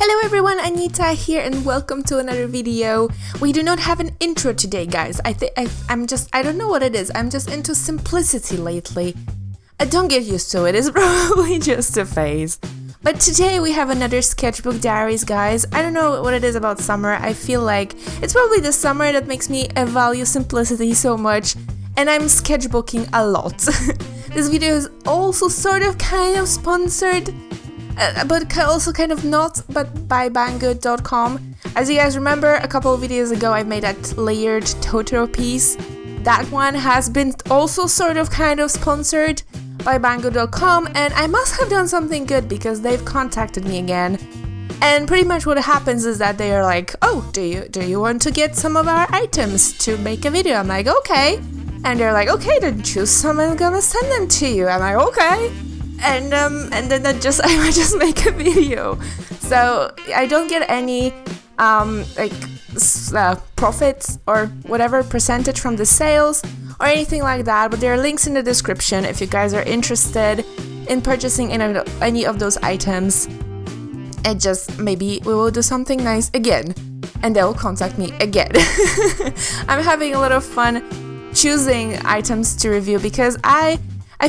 Hello everyone, Anita here and welcome to another video. We do not have an intro today, guys. I don't know what it is. I'm just into simplicity lately. Don't get used to it, it's probably just a phase. But today we have another Sketchbook Diaries, guys. I don't know what it is about summer. I feel like it's probably the summer that makes me value simplicity so much, and I'm sketchbooking a lot. This video is also sort of kind of sponsored, but also kind of not, but by banggood.com. As you guys remember, a couple of videos ago I made that layered Totoro piece. That one has been also sort of kind of sponsored by banggood.com, and I must have done something good because they've contacted me again. And pretty much what happens is that they are like, oh, do you want to get some of our items to make a video? I'm like, okay. And they're like, okay, then choose some and I'm gonna send them to you. I'm like, okay. And then I might just make a video. So I don't get any profits or whatever percentage from the sales or anything like that, but there are links in the description if you guys are interested in purchasing any of those items. And just maybe we will do something nice again and they will contact me again. I'm having a lot of fun choosing items to review because I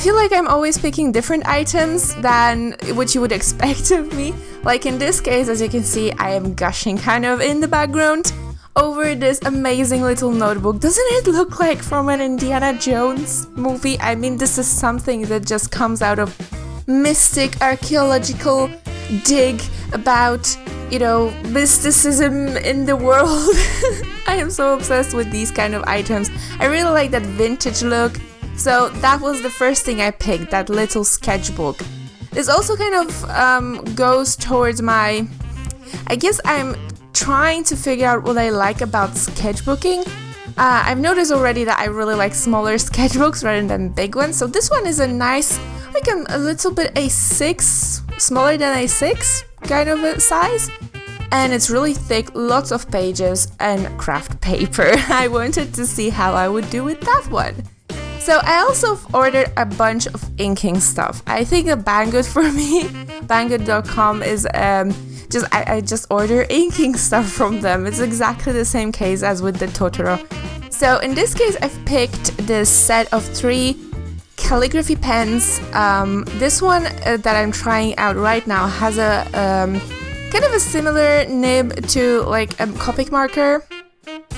feel like I'm always picking different items than what you would expect of me. Like in this case, as you can see, I am gushing kind of in the background over this amazing little notebook. Doesn't it look like from an Indiana Jones movie? I mean, this is something that just comes out of mystic archaeological dig about, you know, mysticism in the world. I am so obsessed with these kind of items. I really like that vintage look. So that was the first thing I picked, that little sketchbook. This also kind of goes towards my... I guess I'm trying to figure out what I like about sketchbooking. I've noticed already that I really like smaller sketchbooks rather than big ones. So this one is a nice, like a little bit A6, smaller than A6 kind of a size. And it's really thick, lots of pages and craft paper. I wanted to see how I would do with that one. So I also ordered a bunch of inking stuff. I think a Banggood for me, banggood.com is I just order inking stuff from them. It's exactly the same case as with the Totoro. So in this case I've picked this set of 3 calligraphy pens. This one that I'm trying out right now has a kind of a similar nib to like a Copic marker.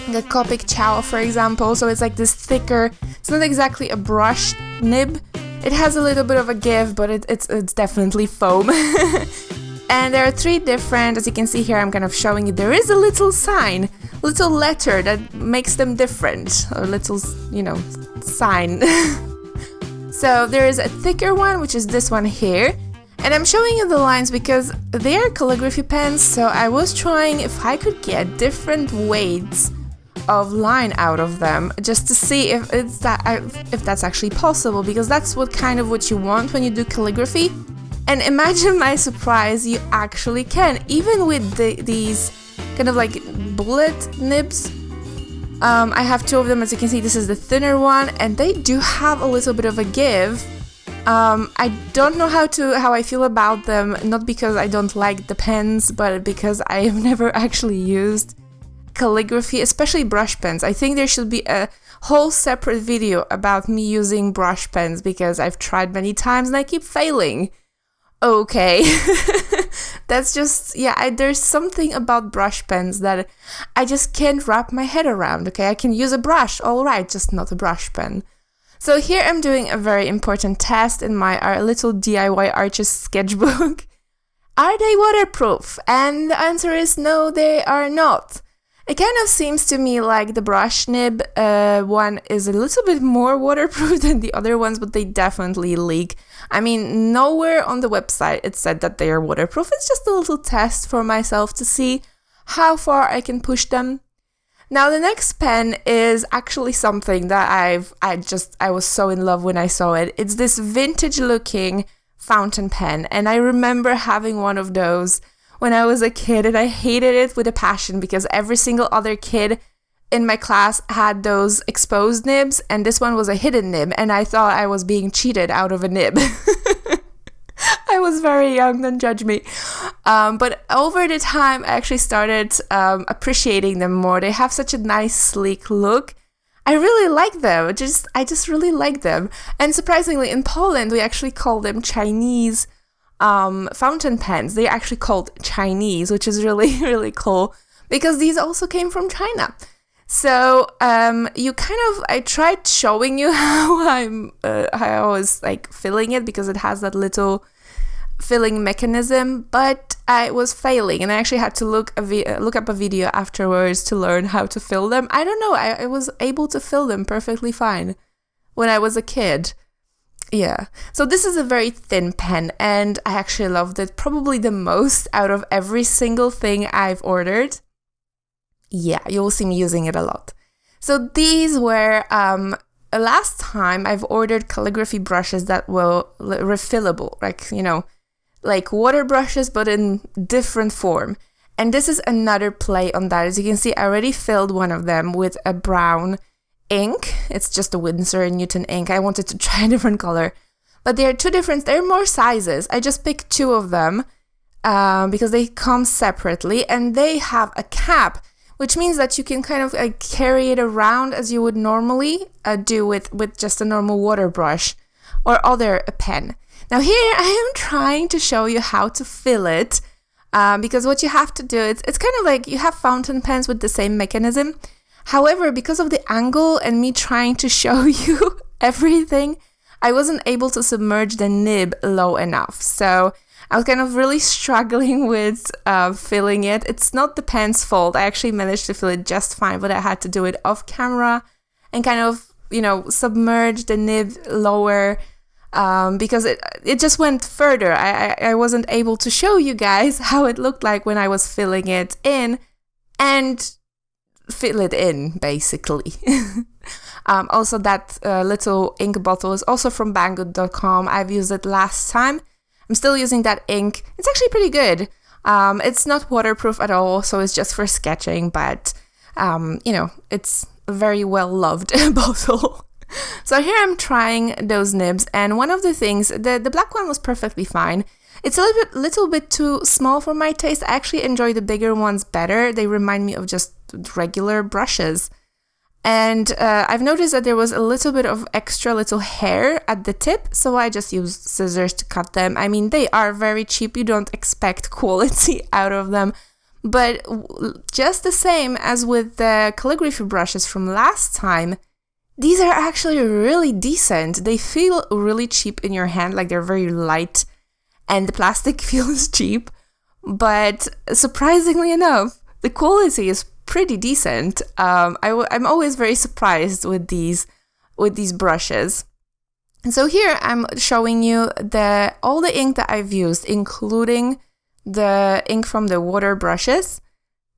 The Copic Chow, for example, so it's like this thicker, it's not exactly a brush nib, it has a little bit of a give, but it's definitely foam. And there are 3 different, as you can see here, I'm kind of showing you, there is a little sign, little letter that makes them different, a little, you know, sign. So there is a thicker one, which is this one here. And I'm showing you the lines because they are calligraphy pens, so I was trying if I could get different weights of line out of them, just to see if that's actually possible, because that's what you want when you do calligraphy. And imagine my surprise, you actually can, even with these kind of like bullet nibs. I have 2 of them, as you can see. This is the thinner one, and they do have a little bit of a give. I don't know how I feel about them, not because I don't like the pens, but because I have never actually used calligraphy, especially brush pens. I think there should be a whole separate video about me using brush pens because I've tried many times and I keep failing. Okay. That's just, yeah, there's something about brush pens that I just can't wrap my head around. Okay, I can use a brush, alright, just not a brush pen. So here I'm doing a very important test in my little DIY Arches sketchbook. Are they waterproof? And the answer is no, they are not. It kind of seems to me like the brush nib one is a little bit more waterproof than the other ones, but they definitely leak. I mean, nowhere on the website it said that they are waterproof. It's just a little test for myself to see how far I can push them. Now the next pen is actually something that I was so in love when I saw it. It's this vintage looking fountain pen, and I remember having one of those when I was a kid, and I hated it with a passion because every single other kid in my class had those exposed nibs, and this one was a hidden nib, and I thought I was being cheated out of a nib. I was very young, don't judge me. But over the time, I actually started appreciating them more. They have such a nice, sleek look. I really like them. I just really like them. And surprisingly, in Poland, we actually call them Chinese fountain pens. They're actually called Chinese, which is really, really cool because these also came from China. So I tried showing you how I was like filling it because it has that little filling mechanism, but I was failing, and I actually had to look up a video afterwards to learn how to fill them. I don't know, I was able to fill them perfectly fine when I was a kid. Yeah, so this is a very thin pen, and I actually loved it probably the most out of every single thing I've ordered. Yeah, you'll see me using it a lot. So these were, last time I've ordered calligraphy brushes that were refillable, like water brushes, but in different form. And this is another play on that. As you can see, I already filled one of them with a brown ink. It's just a Winsor & Newton ink. I wanted to try a different color. But they're more sizes. I just picked two of them because they come separately, and they have a cap, which means that you can kind of carry it around as you would normally do with just a normal water brush or other pen. Now here I am trying to show you how to fill it because what you have to do, it's kind of like you have fountain pens with the same mechanism. However, because of the angle and me trying to show you everything, I wasn't able to submerge the nib low enough. So I was kind of really struggling with filling it. It's not the pen's fault. I actually managed to fill it just fine, but I had to do it off camera and kind of, submerge the nib lower because it just went further. I wasn't able to show you guys how it looked like when I was filling it in and fill it in, basically. Also, that little ink bottle is also from Banggood.com. I've used it last time. I'm still using that ink. It's actually pretty good. It's not waterproof at all, so it's just for sketching, but, it's a very well-loved bottle. So here I'm trying those nibs, and one of the things, the black one was perfectly fine. It's a little bit too small for my taste. I actually enjoy the bigger ones better. They remind me of just regular brushes. And I've noticed that there was a little bit of extra little hair at the tip, so I just used scissors to cut them. I mean, they are very cheap. You don't expect quality out of them. But just the same as with the calligraphy brushes from last time, these are actually really decent. They feel really cheap in your hand, like they're very light, and the plastic feels cheap. But surprisingly enough, the quality is pretty decent. I'm always very surprised with these brushes. And so here I'm showing you all the ink that I've used, including the ink from the water brushes.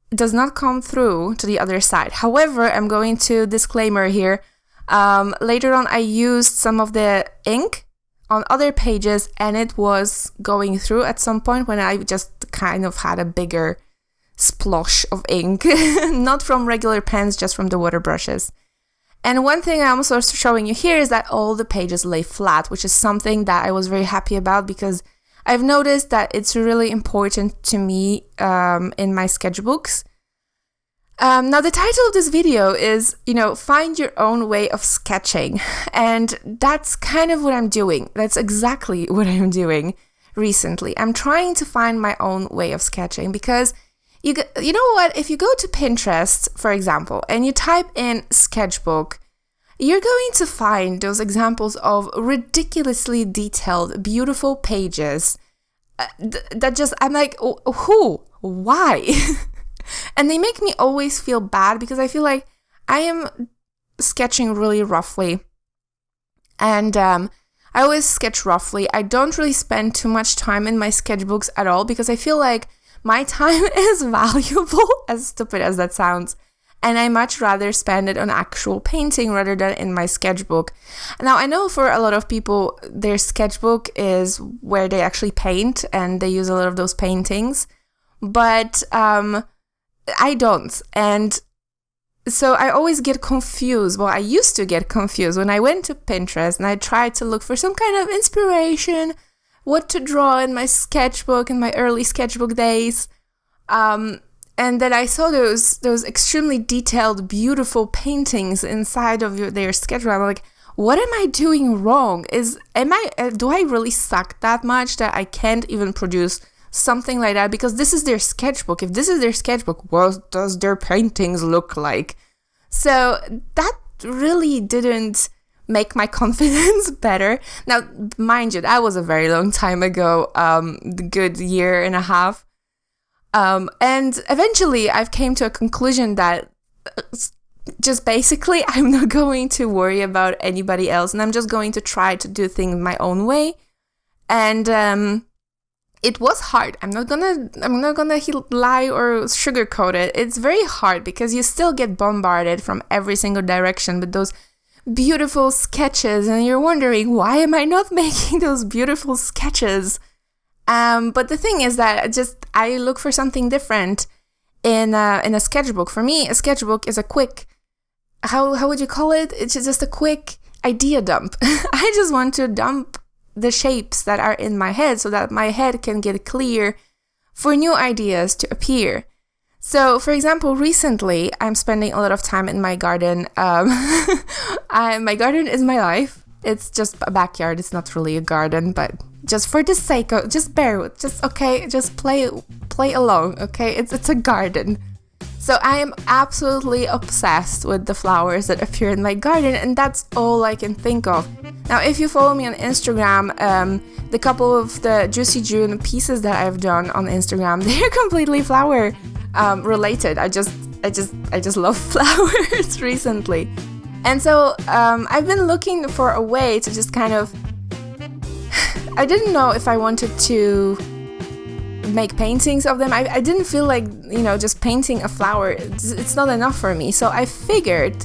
It does not come through to the other side. However, I'm going to disclaimer here. Later on, I used some of the ink on other pages, and it was going through at some point when I just kind of had a bigger splosh of ink, not from regular pens, just from the water brushes. And one thing I'm also showing you here is that all the pages lay flat, which is something that I was very happy about because I've noticed that it's really important to me in my sketchbooks. Now, the title of this video is, find your own way of sketching. And that's kind of what I'm doing. That's exactly what I'm doing recently. I'm trying to find my own way of sketching because you know what? If you go to Pinterest, for example, and you type in sketchbook, you're going to find those examples of ridiculously detailed, beautiful pages that just, I'm like, who? Why? And they make me always feel bad because I feel like I am sketching really roughly. And I always sketch roughly. I don't really spend too much time in my sketchbooks at all because I feel like my time is valuable, as stupid as that sounds. And I much rather spend it on actual painting rather than in my sketchbook. Now, I know for a lot of people, their sketchbook is where they actually paint and they use a lot of those paintings. But I don't. And so I always get confused. Well, I used to get confused when I went to Pinterest and I tried to look for some kind of inspiration what to draw in my sketchbook, in my early sketchbook days. And then I saw those extremely detailed, beautiful paintings inside of their sketchbook. I'm like, what am I doing wrong? Do I really suck that much that I can't even produce something like that? Because this is their sketchbook. If this is their sketchbook, what does their paintings look like? So that really didn't make my confidence better. Now, mind you, that was a very long time ago, good year and a half. And eventually I've came to a conclusion that just basically I'm not going to worry about anybody else, and I'm just going to try to do things my own way. And it was hard. I'm not gonna lie or sugarcoat it. It's very hard because you still get bombarded from every single direction with those beautiful sketches, and you're wondering, why am I not making those beautiful sketches? But the thing is that I look for something different in a sketchbook. For me, a sketchbook is a quick, how would you call it? It's just a quick idea dump. I just want to dump the shapes that are in my head so that my head can get clear for new ideas to appear. So, for example, recently I'm spending a lot of time in my garden. My garden is my life. It's just a backyard. It's not really a garden, but just for the sake of, just bear with, just play along, okay? It's a garden. So I am absolutely obsessed with the flowers that appear in my garden, and that's all I can think of. Now, if you follow me on Instagram, the couple of the Juicy June pieces that I've done on Instagram, they're completely flower related. I just love flowers recently. And so I've been looking for a way to just kind of, I didn't know if I wanted to make paintings of them. I didn't feel like, just painting a flower, it's not enough for me. So I figured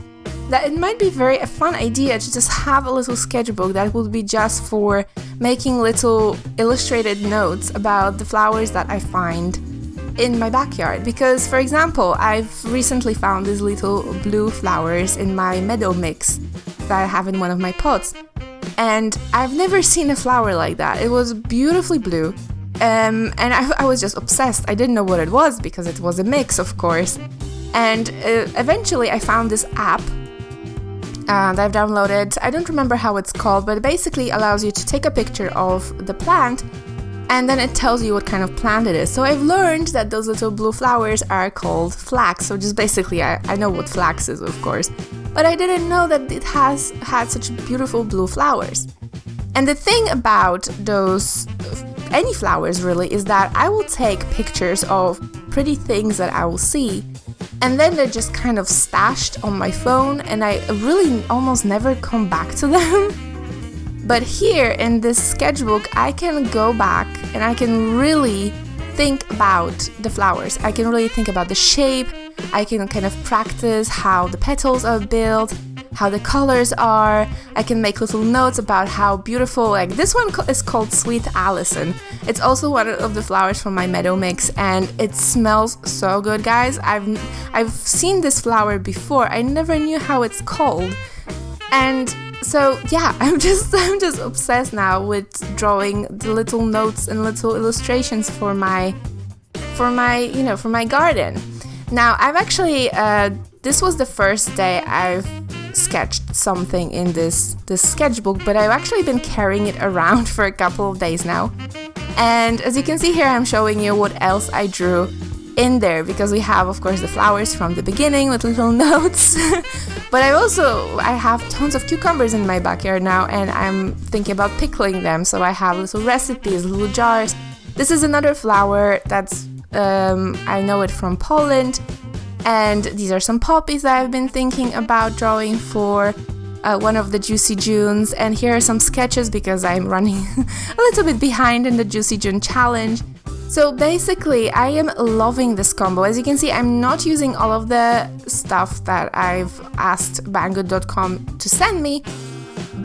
that it might be a fun idea to just have a little sketchbook that would be just for making little illustrated notes about the flowers that I find in my backyard. Because, for example, I've recently found these little blue flowers in my meadow mix that I have in one of my pots. And I've never seen a flower like that. It was beautifully blue. And I was just obsessed. I didn't know what it was because it was a mix, of course. And eventually I found this app that I've downloaded. I don't remember how it's called, but it basically allows you to take a picture of the plant and then it tells you what kind of plant it is. So I've learned that those little blue flowers are called flax. So just basically, I know what flax is, of course, but I didn't know that it has had such beautiful blue flowers. And the thing about any flowers really, is that I will take pictures of pretty things that I will see, and then they're just kind of stashed on my phone, and I really almost never come back to them. But here in this sketchbook, I can go back and I can really think about the flowers. I can really think about the shape. I can kind of practice how the petals are built, how the colors are. I can make little notes about how beautiful, like this one is called Sweet Allison. It's also one of the flowers from my meadow mix, and it smells so good, guys. I've seen this flower before. I never knew how it's called. And so yeah, I'm just obsessed now with drawing the little notes and little illustrations for my garden. Now, I've actually this was the first day I've sketched something in this sketchbook, but I've actually been carrying it around for a couple of days now. And as you can see here, I'm showing you what else I drew in there, because we have, of course, the flowers from the beginning with little notes. But I have tons of cucumbers in my backyard now, and I'm thinking about pickling them. So I have little recipes, little jars. This is another flower that's I know it from Poland. And these are some poppies that I've been thinking about drawing for one of the Juicy Junes. And here are some sketches because I'm running a little bit behind in the Juicy June challenge. So basically, I am loving this combo. As you can see, I'm not using all of the stuff that I've asked Banggood.com to send me,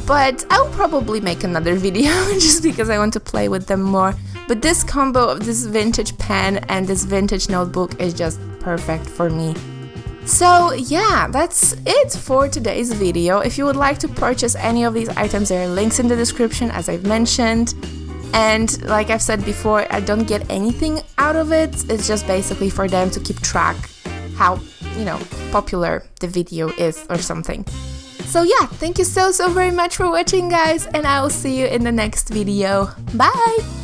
but I'll probably make another video just because I want to play with them more. But this combo of this vintage pen and this vintage notebook is just perfect for me. So yeah, that's it for today's video. If you would like to purchase any of these items, there are links in the description, as I've mentioned. And like I've said before, I don't get anything out of it. It's just basically for them to keep track how, you know, popular the video is or something. So yeah, thank you so very much for watching, guys, and I will see you in the next video. Bye!